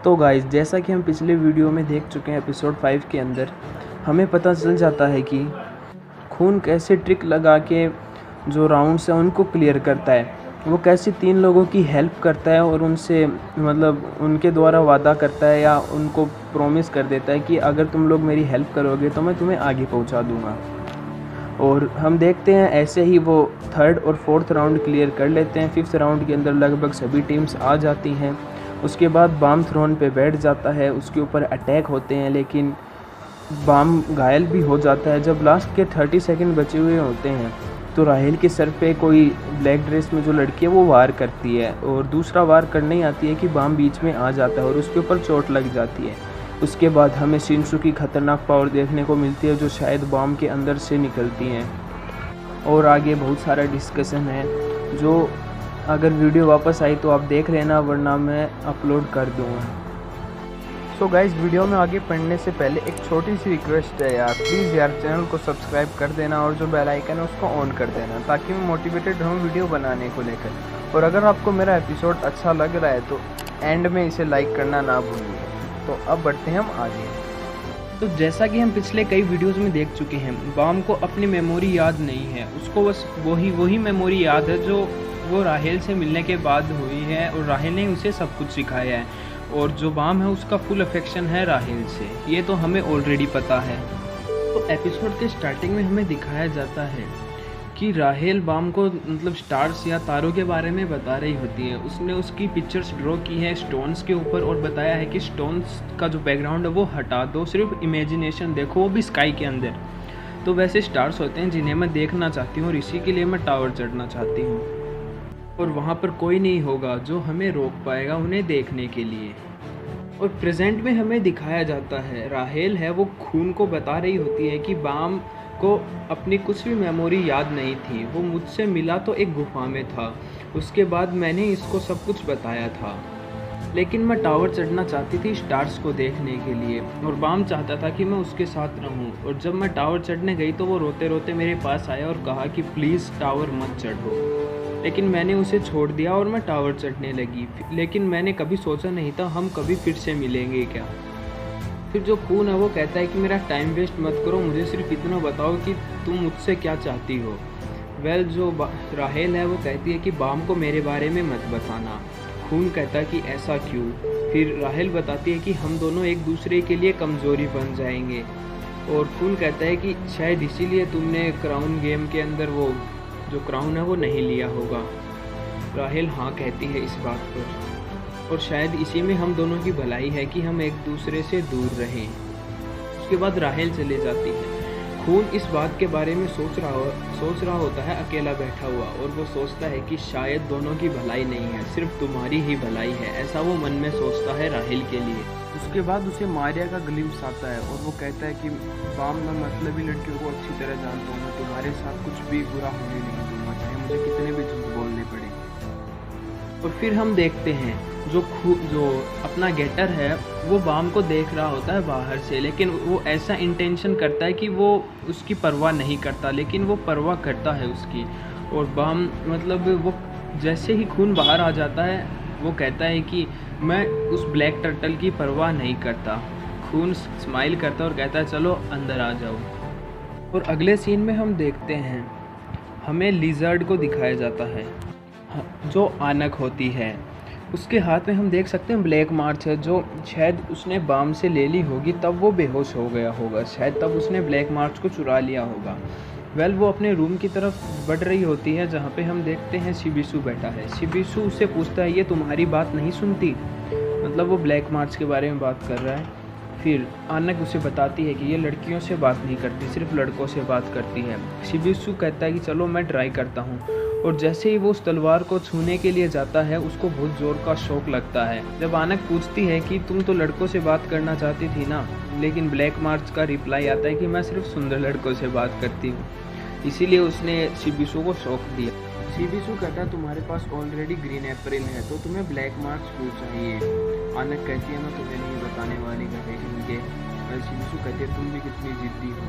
तो गाइस, जैसा कि हम पिछले वीडियो में देख चुके हैं एपिसोड 5 के अंदर, हमें पता चल जाता है कि खून कैसे ट्रिक लगा के जो राउंड्स हैं उनको क्लियर करता है। वो कैसे 3 लोगों की हेल्प करता है और उनसे उनके द्वारा वादा करता है या उनको प्रॉमिस कर देता है कि अगर तुम लोग मेरी हेल्प करोगे तो मैं तुम्हें आगे पहुंचा दूंगा। और हम देखते हैं ऐसे ही वो 3rd और 4th राउंड क्लियर कर लेते हैं। 5th राउंड के अंदर लगभग सभी टीम्स आ जाती हैं। उसके बाद बाम थ्रोन पे बैठ जाता है, उसके ऊपर अटैक होते हैं, लेकिन बाम घायल भी हो जाता है। जब लास्ट के 30 सेकंड बचे हुए होते हैं तो राहेल के सर पे कोई ब्लैक ड्रेस में जो लड़की है वो वार करती है और दूसरा वार करने ही आती है कि बाम बीच में आ जाता है और उसके ऊपर चोट लग जाती है। उसके बाद हमें शिनसू की खतरनाक पावर देखने को मिलती है जो शायद बाम के अंदर से निकलती हैं। और आगे बहुत सारा डिस्कशन है जो अगर वीडियो वापस आई तो आप देख लेना, वरना मैं अपलोड कर दूँगा। सो गाइस, वीडियो में आगे पढ़ने से पहले एक छोटी सी रिक्वेस्ट है यार, प्लीज़ यार चैनल को सब्सक्राइब कर देना और जो बेल आइकन है उसको ऑन कर देना ताकि मैं मोटिवेटेड रहूँ वीडियो बनाने को लेकर। और अगर आपको मेरा एपिसोड अच्छा लग रहा है तो एंड में इसे लाइक करना ना भूलिए। तो अब बढ़ते हैं हम आगे। तो जैसा कि हम पिछले कई वीडियोस में देख चुके हैं, बाम को अपनी मेमोरी याद नहीं है। उसको बस वही मेमोरी याद है जो वो राहेल से मिलने के बाद हुई है और राहेल ने उसे सब कुछ सिखाया है। और जो बाम है उसका फुल अफेक्शन है राहेल से, ये तो हमें ऑलरेडी पता है। तो एपिसोड के स्टार्टिंग में हमें दिखाया जाता है कि राहेल बाम को स्टार्स या तारों के बारे में बता रही होती है। उसने उसकी पिक्चर्स ड्रॉ की है स्टोन्स के ऊपर और बताया है कि स्टोन्स का जो बैकग्राउंड है वो हटा दो, सिर्फ इमेजिनेशन देखो, वो भी स्काई के अंदर। तो वैसे स्टार्स होते हैं जिन्हें मैं देखना चाहती हूँ और इसी के लिए मैं टावर चढ़ना चाहती हूँ और वहाँ पर कोई नहीं होगा जो हमें रोक पाएगा उन्हें देखने के लिए। और प्रेजेंट में हमें दिखाया जाता है राहेल है वो खून को बता रही होती है कि बाम को अपनी कुछ भी मेमोरी याद नहीं थी। वो मुझसे मिला तो एक गुफा में था, उसके बाद मैंने इसको सब कुछ बताया था, लेकिन मैं टावर चढ़ना चाहती थी स्टार्स को देखने के लिए और बाम चाहता था कि मैं उसके साथ रहूं। और जब मैं टावर चढ़ने गई तो वो रोते रोते मेरे पास आया और कहा कि प्लीज़ टावर मत चढ़ो, लेकिन मैंने उसे छोड़ दिया और मैं टावर चढ़ने लगी। लेकिन मैंने कभी सोचा नहीं था हम कभी फिर से मिलेंगे क्या। फिर जो खून है वो कहता है कि मेरा टाइम वेस्ट मत करो, मुझे सिर्फ इतना बताओ कि तुम मुझसे क्या चाहती हो। वेल, जो राहेल है वो कहती है कि बाम को मेरे बारे में मत बताना। खून कहता है कि ऐसा क्यों। फिर राहेल बताती है कि हम दोनों एक दूसरे के लिए कमज़ोरी बन जाएंगे। और खून कहता है कि शायद इसीलिए तुमने क्राउन गेम के अंदर वो जो क्राउन है वो नहीं लिया होगा। राहेल हाँ कहती है इस बात पर, और शायद इसी में हम दोनों की भलाई है कि हम एक दूसरे से दूर रहें। उसके बाद राहेल चले जाती है। खून इस बात के बारे में सोच रहा होता है अकेला बैठा हुआ, और वो सोचता है कि शायद दोनों की भलाई नहीं है, सिर्फ तुम्हारी ही भलाई है, ऐसा वो मन में सोचता है राहेल के लिए। उसके बाद उसे मारिया का ग्लिम्स आता है और वो कहता है कि बाम, मैं मतलबी लड़कियों को अच्छी तरह जानता हूँ, मैं तुम्हारे साथ कुछ भी बुरा होने नहीं दूंगा, चाहे मुझे कितने भी झूठ बोलने पड़े। और फिर हम देखते हैं जो अपना गेटर है वो बाम को देख रहा होता है बाहर से, लेकिन वो ऐसा इंटेंशन करता है कि वो उसकी परवाह नहीं करता, लेकिन वो परवाह करता है उसकी। और बाम वो जैसे ही खून बाहर आ जाता है वो कहता है कि मैं उस ब्लैक टर्टल की परवाह नहीं करता। खून स्माइल करता है और कहता है चलो अंदर आ जाओ। और अगले सीन में हम देखते हैं हमें लिजर्ड को दिखाया जाता है जो आनक होती है। उसके हाथ में हम देख सकते हैं ब्लैक मार्च है जो शायद उसने बाम से ले ली होगी, तब वो बेहोश हो गया होगा, शायद तब उसने ब्लैक मार्च को चुरा लिया होगा। वेल, वो अपने रूम की तरफ बढ़ रही होती है जहाँ पे हम देखते हैं शिबिसू बैठा है। शिबिसू उससे पूछता है ये तुम्हारी बात नहीं सुनती, वो ब्लैक मार्च के बारे में बात कर रहा है। फिर आनक उसे बताती है कि ये लड़कियों से बात नहीं करती, सिर्फ लड़कों से बात करती है। शिबिसू कहता है कि चलो मैं ट्राई करता हूँ, और जैसे ही वो उस तलवार को छूने के लिए जाता है उसको बहुत ज़ोर का शौक लगता है। जब आनक पूछती है कि तुम तो लड़कों से बात करना चाहती थी ना, लेकिन ब्लैक मार्च का रिप्लाई आता है कि मैं सिर्फ सुंदर लड़कों से बात करती हूँ, इसीलिए उसने शिबिसू को शौक दिया। शिबिसू कहता है तुम्हारे पास ऑलरेडी ग्रीन अप्रैल है तो तुम्हें ब्लैक मार्च क्यों चाहिए। आनक कहती है मैं तुम्हें नहीं बताने वाली कहेंगे। शिबिसू कहती है तुम भी कितनी जिद्दी हो।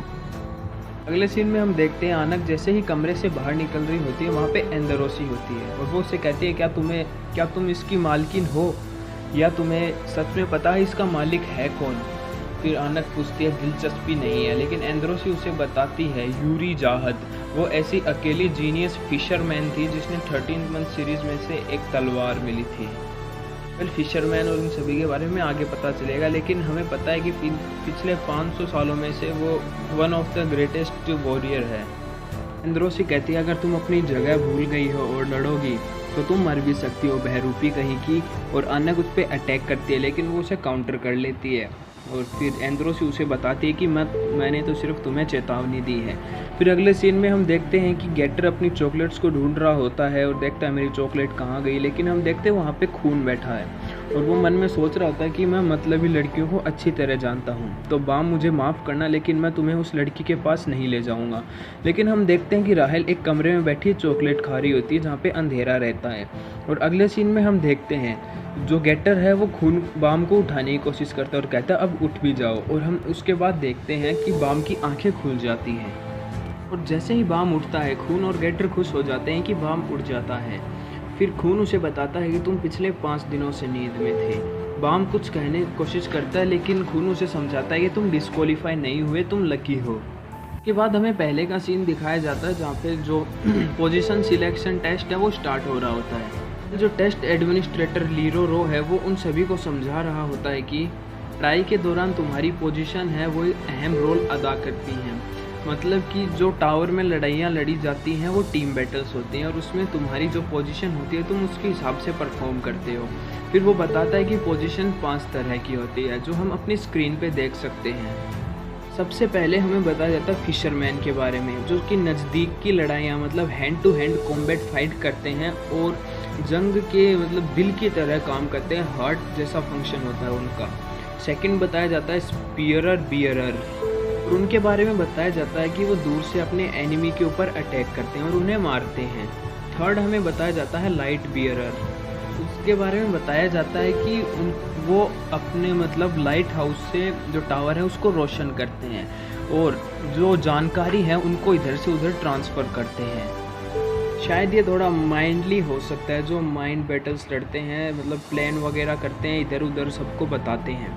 अगले सीन में हम देखते हैं आनक जैसे ही कमरे से बाहर निकल रही होती है वहाँ पे एंदरोसी होती है और वो उससे कहती है क्या तुम इसकी मालकिन हो। या तुम्हें सच में पता है इसका मालिक है कौन? फिर आनक पूछती है दिलचस्पी नहीं है, लेकिन एंड्रोसी उसे बताती है यूरी जाहद। वो ऐसी अकेली जीनियस फिशरमैन थी जिसने 13 मंथ सीरीज में से एक तलवार मिली थी। वेल फिशरमैन और उन सभी के बारे में आगे पता चलेगा, लेकिन हमें पता है कि पिछले 500 सालों में से वो one of the greatest warrior है। एंड्रोसी कहती है अगर तुम अपनी जगह भूल गई हो और लड़ोगी तो तुम मर भी सकती हो बहरूपी कहीं की। और आनक उस पर अटैक करती है, लेकिन वो उसे काउंटर कर लेती है। और फिर एंड्रोसी उसे बताती है कि मैंने तो सिर्फ तुम्हें चेतावनी दी है। फिर अगले सीन में हम देखते हैं कि गेटर अपनी चॉकलेट्स को ढूंढ रहा होता है और देखता है मेरी चॉकलेट कहाँ गई, लेकिन हम देखते हैं वहाँ पे खून बैठा है और वो मन में सोच रहा होता है कि मैं मतलबी लड़कियों को अच्छी तरह जानता हूँ, तो बाम मुझे माफ़ करना, लेकिन मैं तुम्हें उस लड़की के पास नहीं ले जाऊँगा। लेकिन हम देखते हैं कि राहेल एक कमरे में बैठी चॉकलेट खा रही होती है जहाँ पे अंधेरा रहता है। और अगले सीन में हम देखते हैं जो गेटर है वो खून बाम को उठाने की कोशिश करता है और कहता है अब उठ भी जाओ। और हम उसके बाद देखते हैं कि बाम की आंखें खुल जाती हैं और जैसे ही बाम उठता है खून और गेटर खुश हो जाते हैं कि बाम उठ जाता है। फिर खून उसे बताता है कि तुम पिछले 5 दिनों से नींद में थे। बाम कुछ कहने की कोशिश करता है, लेकिन खून उसे समझाता है कि तुम डिस्क्वालीफाई नहीं हुए, तुम लकी हो। के बाद हमें पहले का सीन दिखाया जाता है जहाँ पे जो पोजीशन सिलेक्शन टेस्ट है वो स्टार्ट हो रहा होता है। जो टेस्ट एडमिनिस्ट्रेटर लीरो रो है वो उन सभी को समझा रहा होता है कि ट्राई के दौरान तुम्हारी पोजीशन है वो एक अहम रोल अदा करती हैं। मतलब कि जो टावर में लड़ाइयाँ लड़ी जाती हैं वो टीम बैटल्स होती हैं और उसमें तुम्हारी जो पोजीशन होती है तुम उसके हिसाब से परफॉर्म करते हो। फिर वो बताता है कि पोजीशन 5 तरह की होती है जो हम अपनी स्क्रीन पे देख सकते हैं। सबसे पहले हमें बताया जाता है फिशरमैन के बारे में, जो कि नज़दीक की लड़ाइयाँ मतलब hand to hand combat fight करते हैं और जंग के मतलब दिल की तरह काम करते हैं, हार्ट जैसा फंक्शन होता है उनका। सेकंड बताया जाता है स्पीयरर बियरर, और उनके बारे में बताया जाता है कि वो दूर से अपने एनिमी के ऊपर अटैक करते हैं और उन्हें मारते हैं। थर्ड हमें बताया जाता है लाइट बियरर, उसके बारे में बताया जाता है कि वो अपने मतलब लाइट हाउस से जो टावर है उसको रोशन करते हैं और जो जानकारी है उनको इधर से उधर ट्रांसफ़र करते हैं। शायद ये थोड़ा माइंडली हो सकता है, जो माइंड बैटल्स लड़ते हैं मतलब प्लान वगैरह करते हैं, इधर उधर सबको बताते हैं।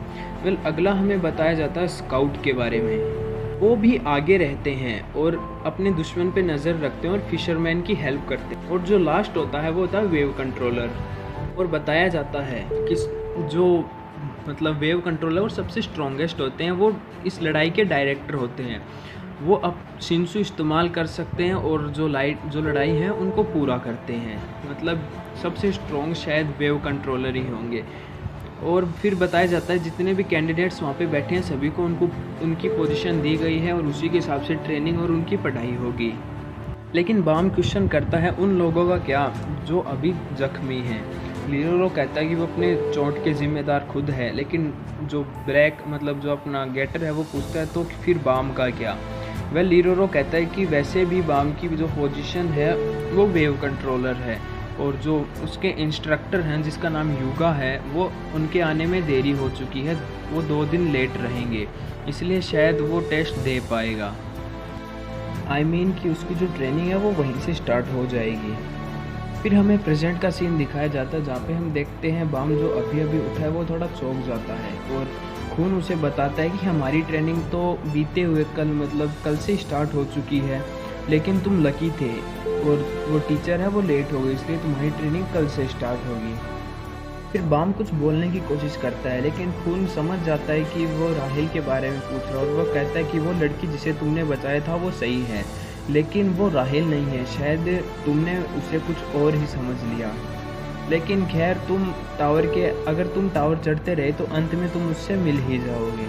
वेल अगला हमें बताया जाता है स्काउट के बारे में। वो भी आगे रहते हैं और अपने दुश्मन पे नज़र रखते हैं और फिशरमैन की हेल्प करते हैं। और जो लास्ट होता है वो होता है वेव कंट्रोलर, और बताया जाता है कि जो मतलब वेव कंट्रोलर और सबसे स्ट्रॉन्गेस्ट होते हैं वो इस लड़ाई के डायरेक्टर होते हैं। वो अब शिंसु इस्तेमाल कर सकते हैं और जो लड़ाई है उनको पूरा करते हैं। मतलब सबसे स्ट्रॉन्ग शायद वेव कंट्रोलर ही होंगे। और फिर बताया जाता है जितने भी कैंडिडेट्स वहाँ पे बैठे हैं सभी को उनकी पोजीशन दी गई है और उसी के हिसाब से ट्रेनिंग और उनकी पढ़ाई होगी। लेकिन बाम क्वेश्चन करता है उन लोगों का क्या जो अभी जख्मी हैं। लीरो कहता है कि वो अपने चोट के जिम्मेदार खुद है, लेकिन जो ब्रैक मतलब जो अपना गेटर है वो पूछता है तो फिर बाम का क्या। वह लीरो कहता है कि वैसे भी बाम की जो पोजीशन है वो वेव कंट्रोलर है और जो उसके इंस्ट्रक्टर हैं जिसका नाम युगा है वो उनके आने में देरी हो चुकी है, वो 2 दिन लेट रहेंगे, इसलिए शायद वो टेस्ट दे पाएगा। कि उसकी जो ट्रेनिंग है वो वहीं से स्टार्ट हो जाएगी। फिर हमें प्रेजेंट का सीन दिखाया जाता है जहाँ पे हम देखते हैं बाम जो अभी उठा है वो थोड़ा चौंक जाता है और खून उसे बताता है कि हमारी ट्रेनिंग तो बीते हुए कल से स्टार्ट हो चुकी है, लेकिन तुम लकी थे और वो टीचर है वो लेट हो गई, इसलिए तुम्हारी ट्रेनिंग कल से स्टार्ट होगी। फिर बाम कुछ बोलने की कोशिश करता है, लेकिन खून समझ जाता है कि वो राहेल के बारे में पूछ रहा है और वो कहता है कि वो लड़की जिसे तुमने बचाया था वो सही है, लेकिन वो राहेल नहीं है, शायद तुमने उसे कुछ और ही समझ लिया। लेकिन खैर अगर तुम टावर चढ़ते रहे तो अंत में तुम उससे मिल ही जाओगे।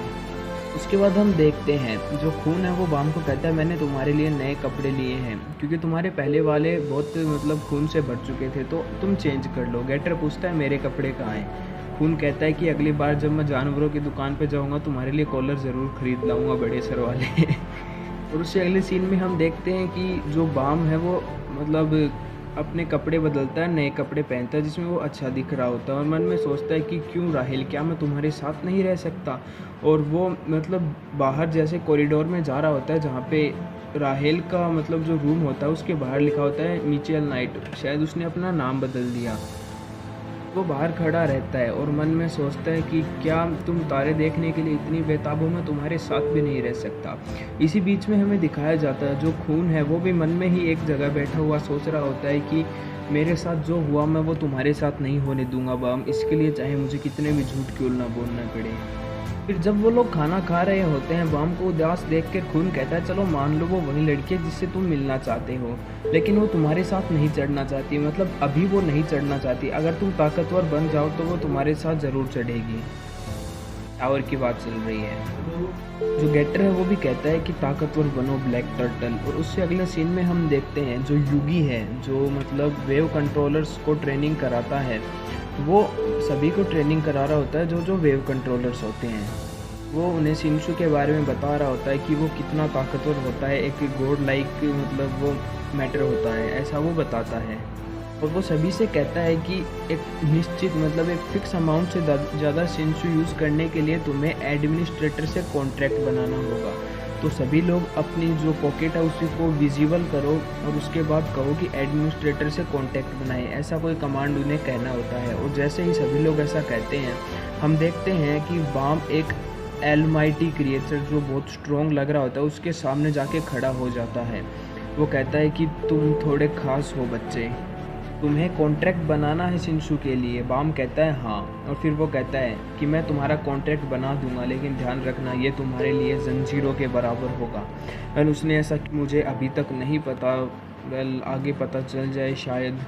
उसके बाद हम देखते हैं जो खून है वो बाम को कहता है मैंने तुम्हारे लिए नए कपड़े लिए हैं क्योंकि तुम्हारे पहले वाले बहुत मतलब खून से भर चुके थे, तो तुम चेंज कर लो। गेटर पूछता है मेरे कपड़े कहाँ हैं। खून कहता है कि अगली बार जब मैं जानवरों की दुकान पे जाऊँगा तुम्हारे लिए कॉलर ज़रूर ख़रीद लाऊँगा बड़े सर वाले। और उससे अगले सीन में हम देखते हैं कि जो बाम है वो मतलब अपने कपड़े बदलता है, नए कपड़े पहनता है जिसमें वो अच्छा दिख रहा होता है और मन में सोचता है कि क्यों राहेल, क्या मैं तुम्हारे साथ नहीं रह सकता। और वो मतलब बाहर जैसे कॉरिडोर में जा रहा होता है जहाँ पे राहेल का मतलब जो रूम होता है उसके बाहर लिखा होता है मिचेल नाइट, शायद उसने अपना नाम बदल दिया। वो बाहर खड़ा रहता है और मन में सोचता है कि क्या तुम तारे देखने के लिए इतनी बेताब हो, मैं तुम्हारे साथ भी नहीं रह सकता। इसी बीच में हमें दिखाया जाता है जो खून है वो भी मन में ही एक जगह बैठा हुआ सोच रहा होता है कि मेरे साथ जो हुआ मैं वो तुम्हारे साथ नहीं होने दूंगा बाम, इसके लिए चाहे मुझे कितने भी झूठ क्यों ना बोलना पड़े। फिर जब वो लोग खाना खा रहे होते हैं, बाम को उदास देख कर खून कहता है चलो मान लो वो वही लड़की है जिससे तुम मिलना चाहते हो, लेकिन वो तुम्हारे साथ नहीं चढ़ना चाहती, मतलब अभी वो नहीं चढ़ना चाहती। अगर तुम ताकतवर बन जाओ तो वो तुम्हारे साथ ज़रूर चढ़ेगी। टावर की बात चल रही है। जो गेटर है वो भी कहता है कि ताकतवर बनो ब्लैक टर्टल। और उससे अगले सीन में हम देखते हैं जो युगी है, जो मतलब वेव कंट्रोलर्स को ट्रेनिंग कराता है, वो सभी को ट्रेनिंग करा रहा होता है जो वेव कंट्रोलर्स होते हैं। वो उन्हें शिनशु के बारे में बता रहा होता है कि वो कितना ताकतवर होता है, एक गॉड लाइक मतलब वो मैटर होता है, ऐसा वो बताता है। और वो सभी से कहता है कि एक निश्चित मतलब एक फिक्स अमाउंट से ज़्यादा शिनशु यूज़ करने के लिए तुम्हें एडमिनिस्ट्रेटर से कॉन्ट्रैक्ट बनाना होगा। तो सभी लोग अपनी जो पॉकेट है उसी को विजिबल करो और उसके बाद कहो कि एडमिनिस्ट्रेटर से कॉन्टैक्ट बनाए, ऐसा कोई कमांड उन्हें कहना होता है। और जैसे ही सभी लोग ऐसा कहते हैं, हम देखते हैं कि बाम एक एलमाइटी क्रिएचर जो बहुत स्ट्रॉन्ग लग रहा होता है उसके सामने जाके खड़ा हो जाता है। वो कहता है कि तुम थोड़े खास हो बच्चे, तुम्हें कॉन्ट्रैक्ट बनाना है शिनशु के लिए। बाम कहता है हाँ, और फिर वो कहता है कि मैं तुम्हारा कॉन्ट्रैक्ट बना दूंगा, लेकिन ध्यान रखना ये तुम्हारे लिए जंजीरों के बराबर होगा। वेल उसने ऐसा मुझे अभी तक नहीं पता, वेल आगे पता चल जाए शायद।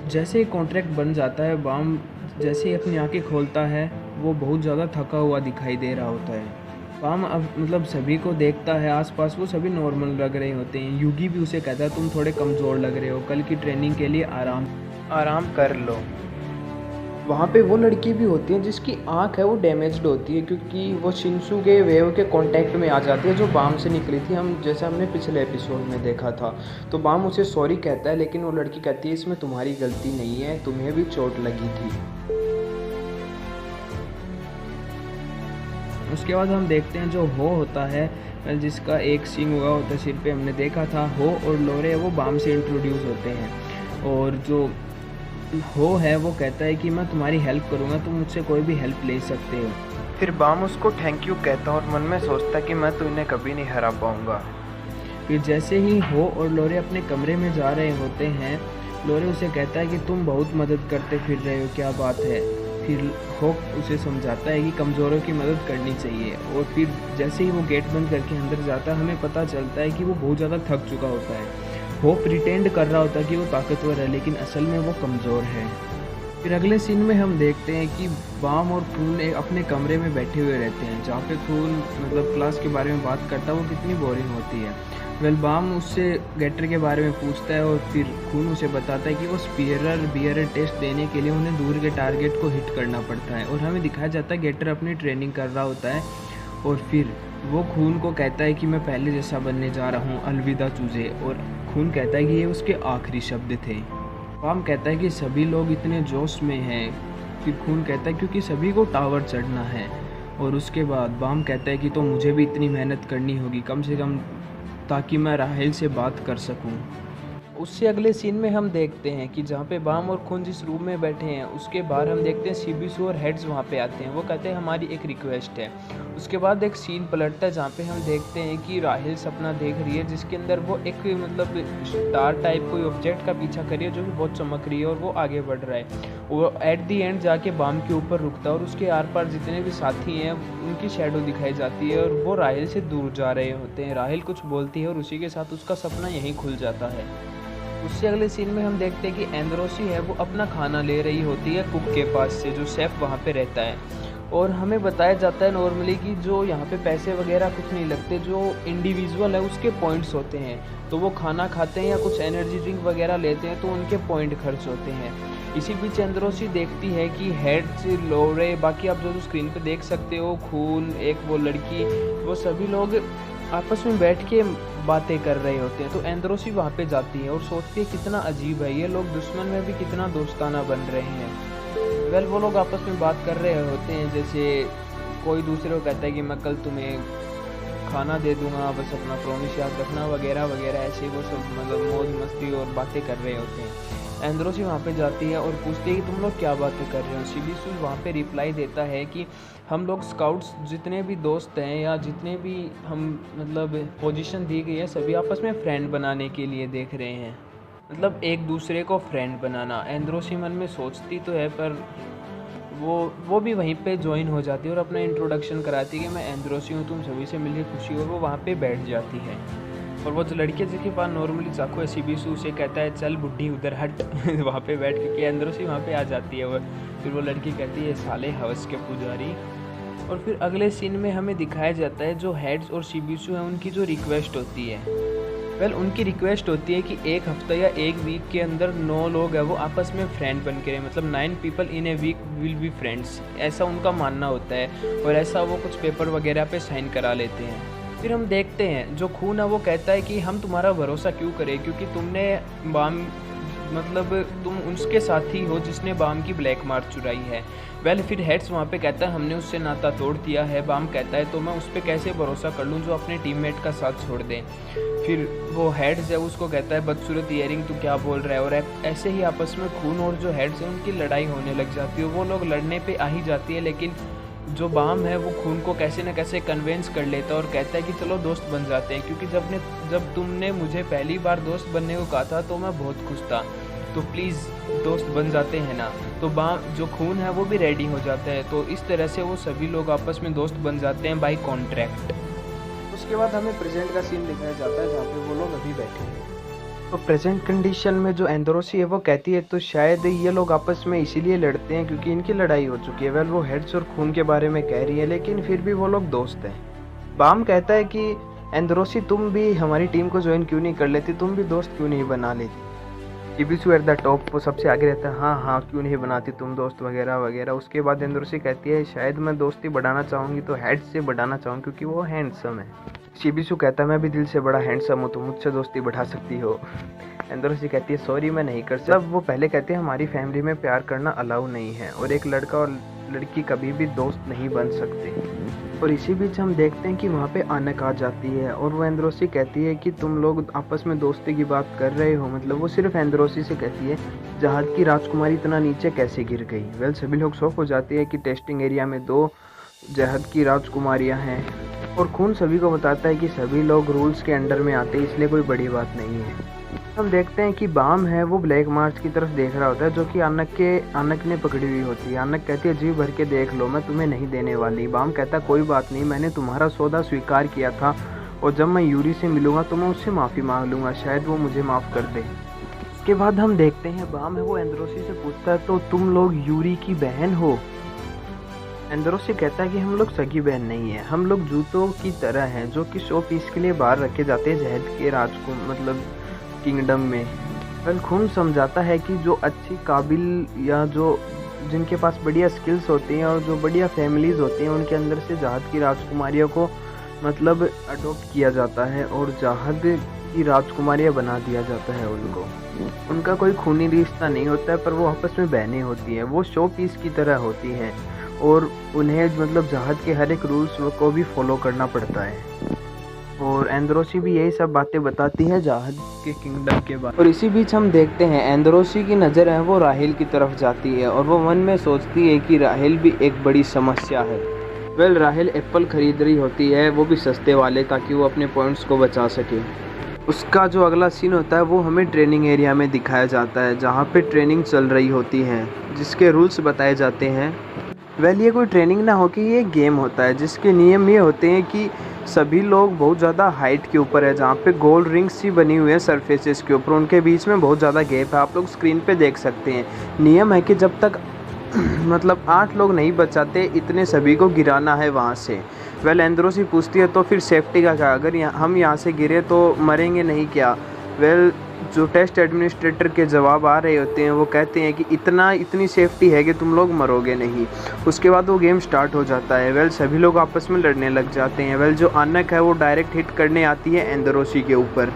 जैसे ही कॉन्ट्रैक्ट बन जाता है, बाम जैसे ही अपनी आंखें खोलता है वो बहुत ज़्यादा थका हुआ दिखाई दे रहा होता है। बाम अब मतलब सभी को देखता है आसपास, वो सभी नॉर्मल लग रहे होते हैं। युगी भी उसे कहता है तुम थोड़े कमज़ोर लग रहे हो, कल की ट्रेनिंग के लिए आराम कर लो। वहाँ पे वो लड़की भी होती है जिसकी आंख है वो डैमेज्ड होती है, क्योंकि वो शिनशु के वेव के कांटेक्ट में आ जाती है जो बाम से निकली थी, हम जैसे हमने पिछले एपिसोड में देखा था। तो बाम उसे सॉरी कहता है, लेकिन वो लड़की कहती है इसमें तुम्हारी गलती नहीं है, तुम्हें भी चोट लगी थी। उसके बाद हम देखते हैं जो हो होता है जिसका एक सींग हुआ होता है सिर पे, हमने देखा था। हो और लोरे वो बाम से इंट्रोड्यूस होते हैं। और जो हो है वो कहता है कि मैं तुम्हारी हेल्प करूँगा, तुम मुझसे कोई भी हेल्प ले सकते हो। फिर बाम उसको थैंक यू कहता है और मन में सोचता है कि मैं तो इन्हें कभी नहीं हरा पाऊँगा। फिर जैसे ही हो और लोरे अपने कमरे में जा रहे होते हैं, लोरे उसे कहता है कि तुम बहुत मदद करते फिर रहे हो, क्या बात है। फिर होप उसे समझाता है कि कमज़ोरों की मदद करनी चाहिए। और फिर जैसे ही वो गेट बंद करके अंदर जाता है, हमें पता चलता है कि वो बहुत ज़्यादा थक चुका होता है। होप प्रिटेंड कर रहा होता है कि वो ताकतवर है, लेकिन असल में वो कमज़ोर है। फिर अगले सीन में हम देखते हैं कि बाम और खून अपने कमरे में बैठे हुए रहते हैं, जहाँ पे खून मतलब क्लास के बारे में बात करता है, वो कितनी बोरिंग होती है। वेल बाम उससे गेटर के बारे में पूछता है और फिर खून उसे बताता है कि वो बियरर टेस्ट देने के लिए उन्हें दूर के टारगेट को हिट करना पड़ता है। और हमें दिखाया जाता है गेटर अपनी ट्रेनिंग कर रहा होता है और फिर वो खून को कहता है कि मैं पहले जैसा बनने जा रहा हूँ, अलविदा तुझे। और खून कहता है कि ये उसके आखिरी शब्द थे। बाम कहता है कि सभी लोग इतने जोश में हैं। फिर खून कहता है क्योंकि सभी को टावर चढ़ना है। और उसके बाद बाम कहता है कि तो मुझे भी इतनी मेहनत करनी होगी, कम से कम ताकि मैं राहेल से बात कर सकूं। उससे अगले सीन में हम देखते हैं कि जहाँ पे बाम और खून जिस रूम में बैठे हैं उसके बाहर हम देखते हैं शिबिसु और हेड्स वहाँ पे आते हैं। वो कहते हैं हमारी एक रिक्वेस्ट है। उसके बाद एक सीन पलटता है जहाँ पे हम देखते हैं कि राहेल सपना देख रही है जिसके अंदर वो एक मतलब स्टार टाइप कोई ऑब्जेक्ट का पीछा कर रही है जो कि बहुत चमक रही है और वो आगे बढ़ रहा है। वो एट दी एंड जाके बाम के ऊपर रुकता है और उसके आर पार जितने भी साथी हैं उनकी शेडो दिखाई जाती है और वो राहेल से दूर जा रहे होते हैं। राहेल कुछ बोलती है और उसी के साथ उसका सपना यहीं खुल जाता है। उससे अगले सीन में हम देखते हैं कि एंद्रोसी है वो अपना खाना ले रही होती है कुक के पास से, जो शेफ़ वहाँ पे रहता है। और हमें बताया जाता है नॉर्मली कि जो यहाँ पे पैसे वगैरह कुछ नहीं लगते, जो इंडिविजुअल है उसके पॉइंट्स होते हैं। तो वो खाना खाते हैं या कुछ एनर्जी ड्रिंक वगैरह लेते हैं तो उनके पॉइंट खर्च होते हैं। इसी बीच एंद्रोसी देखती है कि हेड्स, लोरे, बाकी आप जो स्क्रीन पे देख सकते हो, खून, एक वो लड़की, वो सभी लोग आपस में बैठ के बातें कर रहे होते हैं। तो एंद्रोसी वहाँ पे जाती है और सोचती है कितना अजीब है, ये लोग दुश्मन में भी कितना दोस्ताना बन रहे हैं। वेल वो लोग आपस में बात कर रहे होते हैं, जैसे कोई दूसरे को कहता है कि मैं कल तुम्हें खाना दे दूंगा, बस अपना प्रॉमिस याद रखना वगैरह वगैरह, ऐसे वो सब मतलब मौज मस्ती और बातें कर रहे होते हैं। एंड्रोसी वहाँ पे जाती है और पूछती है कि तुम लोग क्या बातें कर रहे हो। शिबिसु वहाँ पे रिप्लाई देता है कि हम लोग स्काउट्स जितने भी दोस्त हैं या जितने भी हम मतलब पोजीशन दी गई है सभी आपस में फ्रेंड बनाने के लिए देख रहे हैं, मतलब एक दूसरे को फ्रेंड बनाना। एंड्रोसी मन में सोचती तो है पर वो भी वहीं पे ज्वाइन हो जाती है और अपना इंट्रोडक्शन कराती है कि मैं एंड्रोसी हूँ, तुम सभी से मिलके खुशी हो। वो वहाँ पे बैठ जाती है और वो जो लड़की जिसके पास नॉर्मली चाकू है शिबिसु उसे कहता है चल बुढ़ी उधर हट वहाँ पे बैठ, क्योंकि एंड्रोसी वहाँ पे आ जाती है। वो फिर वो लड़की कहती है साले हवस के पुजारी। और फिर अगले सीन में हमें दिखाया जाता है जो हेड्स और शिबिसु हैं उनकी जो रिक्वेस्ट होती है, उनकी रिक्वेस्ट होती है कि एक हफ्ता या एक वीक के अंदर 9 लोग हैं वो आपस में फ्रेंड बन के रहे, मतलब 9 people in a week will be friends, ऐसा उनका मानना होता है। और ऐसा वो कुछ पेपर वगैरह पे साइन करा लेते हैं। फिर हम देखते हैं जो खून है वो कहता है कि हम तुम्हारा भरोसा क्यों करें, क्योंकि तुमने बाम मतलब तुम उसके साथी हो जिसने बाम की ब्लैक मार्क चुराई है। फिर हेड्स वहाँ पे कहता है हमने उससे नाता तोड़ दिया है। बाम कहता है तो मैं उस पर कैसे भरोसा कर लूँ जो अपने टीममेट का साथ छोड़ दें। फिर वो हेड्स है उसको कहता है बदसूरत ईयरिंग तू क्या बोल रहा है। और ऐसे ही आपस में खून और जो हेड्स हैं उनकी लड़ाई होने लग जाती है। वो लोग लड़ने पे आ ही जाती है, लेकिन जो बाम है वो खून को कैसे न कैसे कन्वेंस कर लेता है और कहता है कि चलो दोस्त बन जाते हैं, क्योंकि जब तुमने मुझे पहली बार दोस्त बनने को कहा था तो मैं बहुत खुश था, तो प्लीज़ दोस्त बन जाते हैं ना। तो बाम जो खून है वो भी रेडी हो जाता है। तो इस तरह से वो सभी लोग आपस में दोस्त बन जाते हैं बाय कॉन्ट्रैक्ट। उसके बाद हमें प्रेजेंट का सीन दिखाया जाता है जहाँ पे वो लोग अभी बैठे हैं। तो प्रेजेंट कंडीशन में जो एंड्रोसी है वो कहती है तो शायद ये लोग आपस में इसीलिए लड़ते हैं क्योंकि इनकी लड़ाई हो चुकी है। वो हेड्स और खून के बारे में कह रही है, लेकिन फिर भी वो लोग दोस्त हैं। बाम कहता है कि एंड्रोसी तुम भी हमारी टीम को ज्वाइन क्यों नहीं कर लेती, तुम भी दोस्त क्यों नहीं बना लेती। शिबिसु एट द टॉप वो सबसे आगे रहता है, हाँ क्यों नहीं बनाती तुम दोस्त वगैरह वगैरह। उसके बाद एंड्रोसी कहती है शायद मैं दोस्ती बढ़ाना चाहूँगी तो हेड्स से बढ़ाना चाहूँ क्योंकि वो हैंडसम है। शिबिसु कहता है मैं भी दिल से बड़ा हैंडसम हूँ तो मुझसे दोस्ती बढ़ा सकती हो। एंड्रोसी कहती है सॉरी मैं नहीं कर सकता। वो पहले कहते हैं हमारी फैमिली में प्यार करना अलाउ नहीं है और एक लड़का और लड़की कभी भी दोस्त नहीं बन सकते। और इसी बीच हम देखते हैं कि वहाँ पे आनक आ जाती है और वो एंड्रोसी कहती है कि तुम लोग आपस में दोस्ती की बात कर रहे हो, मतलब वो सिर्फ एंड्रोसी से कहती है जहाद की राजकुमारी इतना नीचे कैसे गिर गई। सभी लोग शौक हो जाते हैं कि टेस्टिंग एरिया में 2 जहाद की राजकुमारियाँ हैं और खून सभी को बताता है कि सभी लोग रूल्स के अंडर में आते हैं इसलिए कोई बड़ी बात नहीं है। हम देखते हैं कि बाम है वो ब्लैक मार्च की तरफ देख रहा होता है जो कि आनक ने पकड़ी हुई होती है। आनक कहती है जी भर के देख लो मैं तुम्हें नहीं देने वाली। बाम कहता कोई बात नहीं, मैंने तुम्हारा सौदा स्वीकार किया था और जब मैं यूरी से मिलूंगा तो मैं उससे माफ़ी मांग लूँगा, शायद वो मुझे माफ़ कर दे। इसके बाद हम देखते हैं बाम है वो एंड्रोसी से पूछता है तो तुम लोग यूरी की बहन हो। एंड्रोसी कहता है कि हम लोग सगी बहन नहीं है, हम लोग जूतों की तरह हैं जो कि शो पीस के लिए बाहर रखे जाते हैं जहद के राज को मतलब किंगडम में। खून समझाता है कि जो अच्छी काबिल या जो जिनके पास बढ़िया स्किल्स होती हैं और जो बढ़िया फैमिलीज होती हैं उनके अंदर से जहाद की राजकुमारियों को मतलब अडॉप्ट किया जाता है और जहाद की राजकुमारियाँ बना दिया जाता है उनको। उनका कोई खूनी रिश्ता नहीं होता है पर वो आपस में बहनें होती हैं, वो शो पीस की तरह होती हैं और उन्हें मतलब जहाद के हर एक रूल्स को भी फॉलो करना पड़ता है। और एंड्रोसी भी यही सब बातें बताती है जहाद के किंगडम के बारे में। और इसी बीच हम देखते हैं एंड्रोसी की नज़र है वो राहिल की तरफ जाती है और वो मन में सोचती है कि राहिल भी एक बड़ी समस्या है। राहिल एप्पल खरीद रही होती है, वो भी सस्ते वाले, ताकि वो अपने पॉइंट्स को बचा सके। उसका जो अगला सीन होता है वो हमें ट्रेनिंग एरिया में दिखाया जाता है जहाँ पे ट्रेनिंग चल रही होती है जिसके रूल्स बताए जाते हैं। ये कोई ट्रेनिंग ना हो कि ये गेम होता है जिसके नियम ये होते हैं कि सभी लोग बहुत ज़्यादा हाइट के ऊपर है जहाँ पे गोल्ड रिंग्स सी बनी हुई है सरफेसेस के ऊपर, उनके बीच में बहुत ज़्यादा गैप है, आप लोग स्क्रीन पे देख सकते हैं। नियम है कि जब तक मतलब 8 लोग नहीं बचाते इतने सभी को गिराना है वहाँ से। एंड्रोसी पूछती है तो फिर सेफ्टी का क्या, अगर हम यहाँ से गिरे तो मरेंगे नहीं क्या। जो टेस्ट एडमिनिस्ट्रेटर के जवाब आ रहे होते हैं वो कहते हैं कि इतनी सेफ्टी है कि तुम लोग मरोगे नहीं। उसके बाद वो गेम स्टार्ट हो जाता है। सभी लोग आपस में लड़ने लग जाते हैं। जो आनक है वो डायरेक्ट हिट करने आती है एंड्रोसी के ऊपर।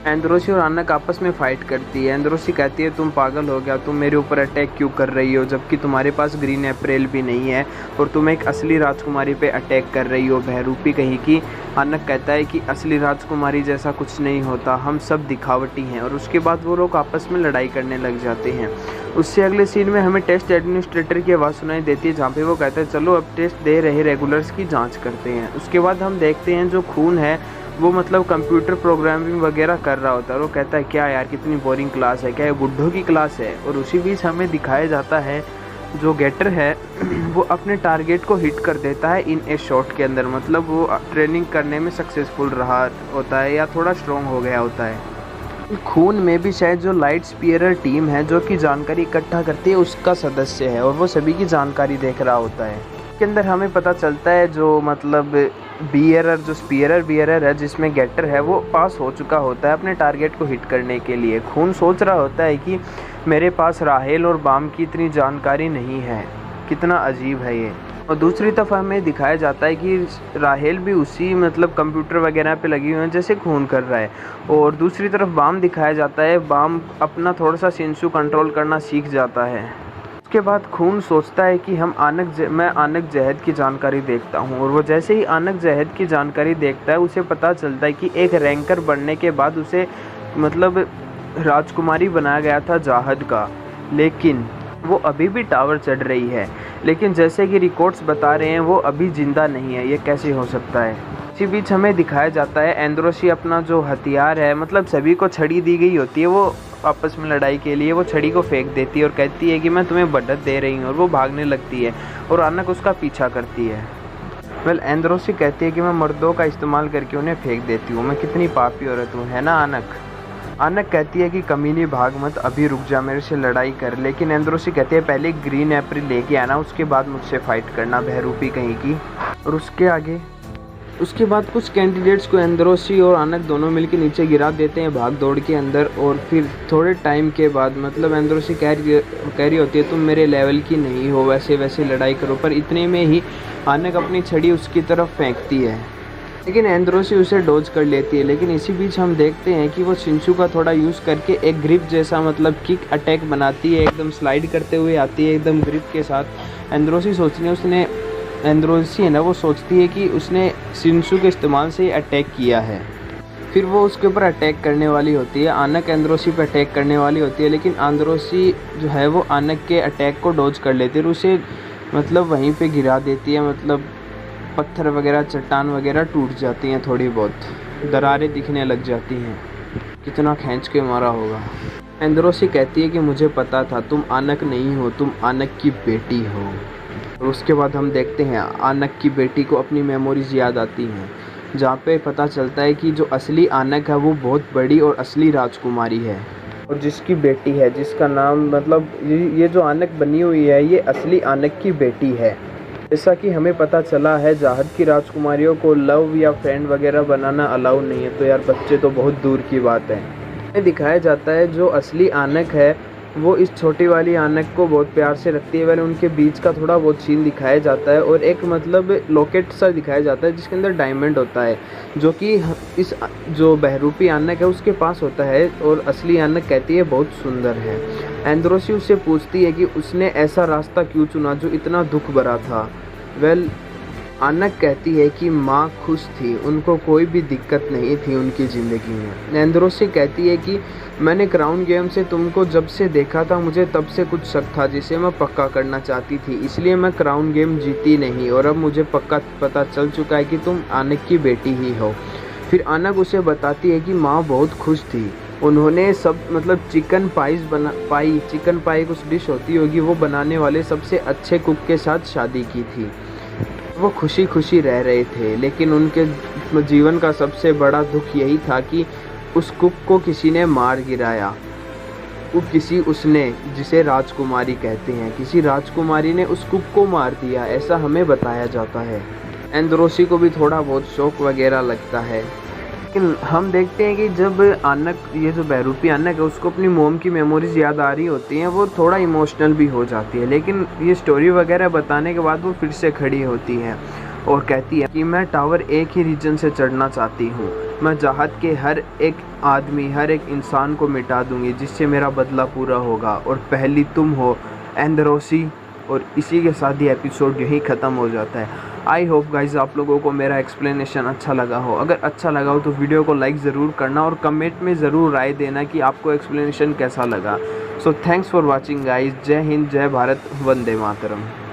एंद्रोसी और आनक आपस में फाइट करती है। एंद्रोसी कहती है तुम पागल हो गया, तुम मेरे ऊपर अटैक क्यों कर रही हो जबकि तुम्हारे पास ग्रीन अप्रैल भी नहीं है और तुम एक असली राजकुमारी पे अटैक कर रही हो, बहरूपी कहीं की। आनक कहता है कि असली राजकुमारी जैसा कुछ नहीं होता, हम सब दिखावटी हैं। और उसके बाद वो लोग आपस में लड़ाई करने लग जाते हैं। उससे अगले सीन में हमें टेस्ट एडमिनिस्ट्रेटर की आवाज़ सुनाई देती है, जहाँ पे वो कहता है चलो अब टेस्ट दे रहे रेगुलर्स की जांच करते हैं। उसके बाद हम देखते हैं जो खून है वो मतलब कंप्यूटर प्रोग्रामिंग वगैरह कर रहा होता है। और वो कहता है क्या यार कितनी बोरिंग क्लास है, क्या ये बुड्ढों की क्लास है। और उसी बीच हमें दिखाया जाता है जो गेटर है वो अपने टारगेट को हिट कर देता है इन ए शॉट के अंदर, मतलब वो ट्रेनिंग करने में सक्सेसफुल रहा होता है या थोड़ा स्ट्रॉन्ग हो गया होता है। खून में भी शायद जो लाइट स्पीयर टीम है जो कि जानकारी इकट्ठा करती है उसका सदस्य है और वो सभी की जानकारी देख रहा होता है। इसके अंदर हमें पता चलता है जो मतलब बियरर जो बियरर है जिसमें गेटर है वो पास हो चुका होता है अपने टारगेट को हिट करने के लिए। खून सोच रहा होता है कि मेरे पास राहेल और बाम की इतनी जानकारी नहीं है, कितना अजीब है ये। और दूसरी तरफ हमें दिखाया जाता है कि राहेल भी उसी मतलब कंप्यूटर वगैरह पे लगी हुई है जैसे खून कर रहा है। और दूसरी तरफ बाम दिखाया जाता है, बाम अपना थोड़ा सा शिंशु कंट्रोल करना सीख जाता है। उसके बाद खून सोचता है कि मैं आनक जहद की जानकारी देखता हूँ। और वो जैसे ही आनक जहद की जानकारी देखता है उसे पता चलता है कि एक रैंकर बनने के बाद उसे मतलब राजकुमारी बनाया गया था जाहद का, लेकिन वो अभी भी टावर चढ़ रही है। लेकिन जैसे कि रिकॉर्ड्स बता रहे हैं वो अभी जिंदा नहीं है, ये कैसे हो सकता है। इसी बीच हमें दिखाया जाता है एंद्रोसी अपना जो हथियार है, मतलब सभी को छड़ी दी गई होती है, वो आपस में लड़ाई के लिए वो छड़ी को फेंक देती है और कहती है कि मैं तुम्हें बढ़त दे रही हूँ। और वो भागने लगती है और आनक उसका पीछा करती है। एंद्रोसी कहती है कि मैं मर्दों का इस्तेमाल करके उन्हें फेंक देती हूँ, मैं कितनी पापी औरत हूँ, है ना आनक। आनक कहती है कि कमीनी भाग मत, अभी रुक जा, मेरे से लड़ाई कर। लेकिन एंद्रोसी कहती है पहले ग्रीन अप्रैल लेके आना, उसके बाद मुझसे फाइट करना, बहरूपी कहीं की। और उसके बाद कुछ कैंडिडेट्स को एंद्रोसी और आनक दोनों मिलकर नीचे गिरा देते हैं भाग दौड़ के अंदर। और फिर थोड़े टाइम के बाद मतलब एंद्रोसी कह रही होती है तुम मेरे लेवल की नहीं हो, वैसे लड़ाई करो। पर इतने में ही आनक अपनी छड़ी उसकी तरफ फेंकती है, लेकिन एंद्रोसी उसे डॉज कर लेती है। लेकिन इसी बीच हम देखते हैं कि वो शिंशु का थोड़ा यूज़ करके एक ग्रिप जैसा मतलब किक अटैक बनाती है, एकदम स्लाइड करते हुए आती है एकदम ग्रिप के साथ। एंद्रोसी है ना वो सोचती है कि उसने शिंशु के इस्तेमाल से अटैक किया है। फिर वो उसके ऊपर अटैक करने वाली होती है, आनक एंद्रोसी पर अटैक करने वाली होती है, लेकिन एंद्रोसी जो है वो आनक के अटैक को डॉज कर लेती है और उसे मतलब वहीं पे गिरा देती है। मतलब पत्थर वगैरह चट्टान वगैरह टूट जाती हैं, थोड़ी बहुत दरारें दिखने लग जाती हैं। कितना खींच के मारा होगा। एंद्रोसी कहती है कि मुझे पता था तुम आनक नहीं हो, तुम आनक की बेटी हो। और उसके बाद हम देखते हैं आनक की बेटी को अपनी मेमोरीज याद आती हैं, जहाँ पे पता चलता है कि जो असली आनक है वो बहुत बड़ी और असली राजकुमारी है और जिसकी बेटी है, जिसका नाम मतलब ये जो आनक बनी हुई है ये असली आनक की बेटी है। जैसा कि हमें पता चला है जाहद की राजकुमारियों को लव या फ्रेंड वगैरह बनाना अलाउ नहीं है, तो यार बच्चे तो बहुत दूर की बात है। दिखाया जाता है जो असली आनक है वो इस छोटी वाली आनक को बहुत प्यार से रखती है। उनके बीच का थोड़ा बहुत सीन दिखाया जाता है और एक मतलब लॉकेट सा दिखाया जाता है जिसके अंदर डायमंड होता है, जो कि इस जो बहरूपी आनक है उसके पास होता है। और असली आनक कहती है बहुत सुंदर है। एंद्रोसी उससे पूछती है कि उसने ऐसा रास्ता क्यों चुना जो इतना दुख भरा था। आनक कहती है कि माँ खुश थी, उनको कोई भी दिक्कत नहीं थी उनकी ज़िंदगी में। एंद्रोसी कहती है कि मैंने क्राउन गेम से तुमको जब से देखा था मुझे तब से कुछ शक था जिसे मैं पक्का करना चाहती थी, इसलिए मैं क्राउन गेम जीती नहीं और अब मुझे पक्का पता चल चुका है कि तुम आनक की बेटी ही हो। फिर आनक उसे बताती है कि माँ बहुत खुश थी, उन्होंने सब मतलब चिकन पाई कुछ डिश होती होगी वो बनाने वाले सबसे अच्छे कुक के साथ शादी की थी। वो खुशी खुशी रह रहे थे, लेकिन उनके जीवन का सबसे बड़ा दुख यही था कि उस कुक को किसी ने मार गिराया। उसने जिसे राजकुमारी कहते हैं, किसी राजकुमारी ने उस कुक को मार दिया, ऐसा हमें बताया जाता है। एंद्रोसी को भी थोड़ा बहुत शौक वगैरह लगता है। लेकिन हम देखते हैं कि जब आनक ये जो बहरूपी आनक है उसको अपनी मोम की मेमोरीज याद आ रही होती हैं, वो थोड़ा इमोशनल भी हो जाती है। लेकिन ये स्टोरी वगैरह बताने के बाद वो फिर से खड़ी होती है और कहती है कि मैं टावर एक ही रीजन से चढ़ना चाहती हूँ, मैं चाहत के हर एक आदमी, हर एक इंसान को मिटा दूंगी, जिससे मेरा बदला पूरा होगा और पहली तुम हो एंदरोसी। और इसी के साथ ही एपिसोड यहीं ख़त्म हो जाता है। आई होप गाइज आप लोगों को मेरा एक्सप्लेनेशन अच्छा लगा हो। अगर अच्छा लगा हो तो वीडियो को लाइक ज़रूर करना और कमेंट में ज़रूर राय देना कि आपको एक्सप्लेनेशन कैसा लगा। So thanks for watching guys. जय हिंद, जय भारत, वंदे मातरम।